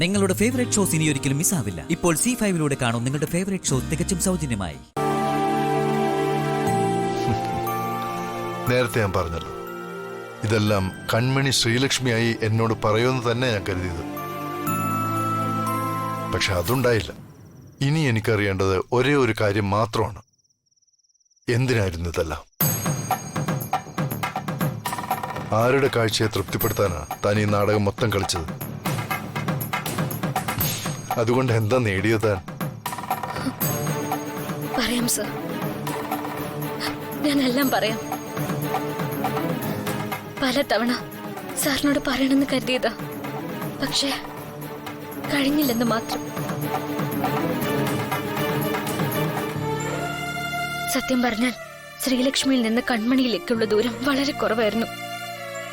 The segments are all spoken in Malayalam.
നിങ്ങളുടെ ഫേവറേറ്റ് ഷോസ് ഇനി ഒരിക്കലും മിസ്സാവില്ല. ഇപ്പോൾ C5-ലൂടെ കാണും നിങ്ങളുടെ ഫേവറേറ്റ് ഷോ തികച്ചും സൗജന്യമായി. നേരത്തെ ഞാൻ പറഞ്ഞല്ലോ, ഇതെല്ലാം കൺമണി ശ്രീലക്ഷ്മിയായി എന്നോട് പറയുമെന്ന് തന്നെ ഞാൻ കരുതിയത്. പക്ഷെ അതുണ്ടായില്ല. ഇനി എനിക്കറിയേണ്ടത് ഒരേ ഒരു കാര്യം മാത്രമാണ്. എന്തിനായിരുന്നു ഇതെല്ലാം? ആരുടെ കാഴ്ചയെ തൃപ്തിപ്പെടുത്താനാണ് താൻ ഈ നാടകം മൊത്തം കളിച്ചത്? അതുകൊണ്ട് എന്താ നേടിയത് താൻ? പറയാം സർ, ഞാനെല്ലാം പറയാം. പലതവണ സാറിനോട് പറയണമെന്ന് കരുതിയതാ, പക്ഷേ കഴിഞ്ഞില്ലെന്ന് മാത്രം. സത്യം പറഞ്ഞാൽ ശ്രീലക്ഷ്മിയിൽ നിന്ന് കൺമണിയിലേക്കുള്ള ദൂരം വളരെ കുറവായിരുന്നു.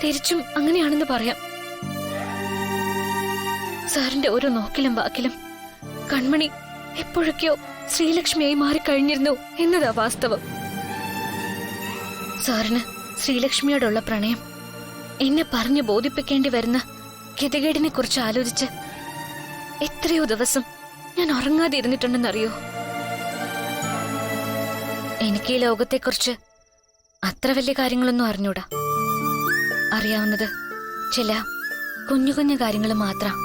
തിരിച്ചും അങ്ങനെയാണെന്ന് പറയാം. സാറിന്റെ ഓരോ നോക്കിലും വാക്കിലും കൺമണി എപ്പോഴൊക്കെയോ ശ്രീലക്ഷ്മിയായി മാറിക്കഴിഞ്ഞിരുന്നു എന്നതാ വാസ്തവം. സാറിന് ശ്രീലക്ഷ്മിയോടുള്ള പ്രണയം എന്നെ പറഞ്ഞു ബോധിപ്പിക്കേണ്ടി വരുന്ന ഗതികേടിനെ കുറിച്ച് ആലോചിച്ച് എത്രയോ ദിവസം ഞാൻ ഉറങ്ങാതെ ഇരുന്നിട്ടുണ്ടെന്നറിയോ? എനിക്ക് ഈ ലോകത്തെക്കുറിച്ച് അത്ര വലിയ കാര്യങ്ങളൊന്നും അറിഞ്ഞൂടാ. അറിയാവുന്നത് ചില കുഞ്ഞു കുഞ്ഞു കാര്യങ്ങൾ മാത്രം.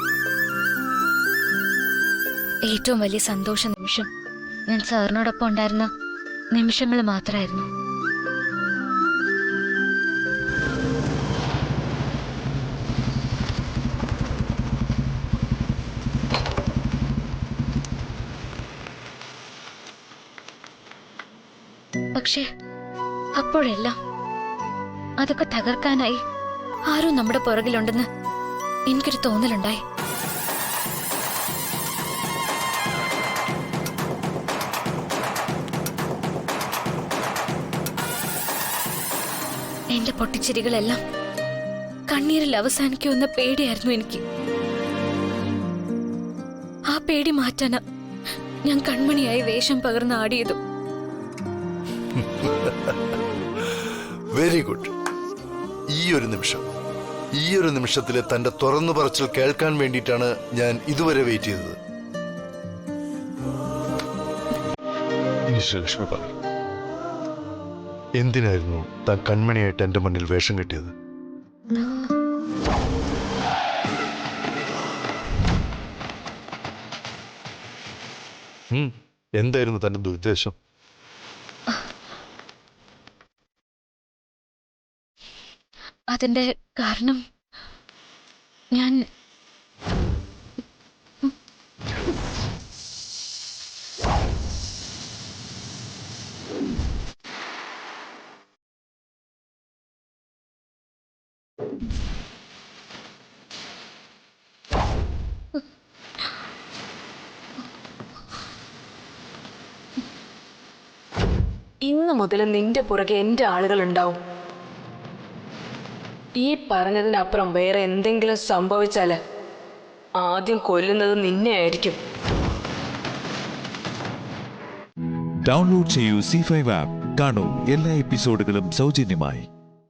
ഏറ്റവും വലിയ സന്തോഷ നിമിഷം ഞാൻ സാറിനോടൊപ്പം ഉണ്ടായിരുന്ന നിമിഷങ്ങൾ മാത്രമായിരുന്നു. പക്ഷേ അപ്പോഴെല്ലാം അതൊക്കെ തകർക്കാനായി ആരോ നമ്മുടെ പുറകിലുണ്ടെന്ന് എനിക്കൊരു തോന്നലുണ്ടായി. എന്റെ പൊട്ടിച്ചിരികളെല്ലാം കണ്ണീരിൽ അവസാനിക്കുമെന്ന പേടിയായിരുന്നു എനിക്ക്. ആ പേടി മാറ്റാനാ ഞാൻ കൺമണിയായി വേഷം പകർന്ന് ആടിയതും. Very good. ഈ ഒരു നിമിഷത്തിലെ തന്റെ തുറന്നു പറച്ചിൽ കേൾക്കാൻ വേണ്ടിയിട്ടാണ് ഞാൻ ഇതുവരെ വെയിറ്റ് ചെയ്തത്. ശ്രീലക്ഷ്മി പറ, എന്തിനായിരുന്നു താൻ കൺമണിയായിട്ട് എന്റെ മുന്നിൽ വേഷം കെട്ടിയത്? എന്തായിരുന്നു തന്റെ ദുരുദ്ദേശം? അതിന്റെ കാരണം ഞാൻ ഇന്നു മുതൽ നിന്റെ പുറകെ എന്റെ ആളുകൾ ഉണ്ടാവും. ഈ പറഞ്ഞതിനപ്പുറം വേറെ എന്തെങ്കിലും സംഭവിച്ചാല് ആദ്യം കൊല്ലുന്നത് നിന്നെ ആയിരിക്കും. ഡൗൺലോഡ് ചെയ്യൂ C5 ആപ്പ്. കാണൂ എല്ലാ എപ്പിസോഡുകളും സൗജന്യമായി.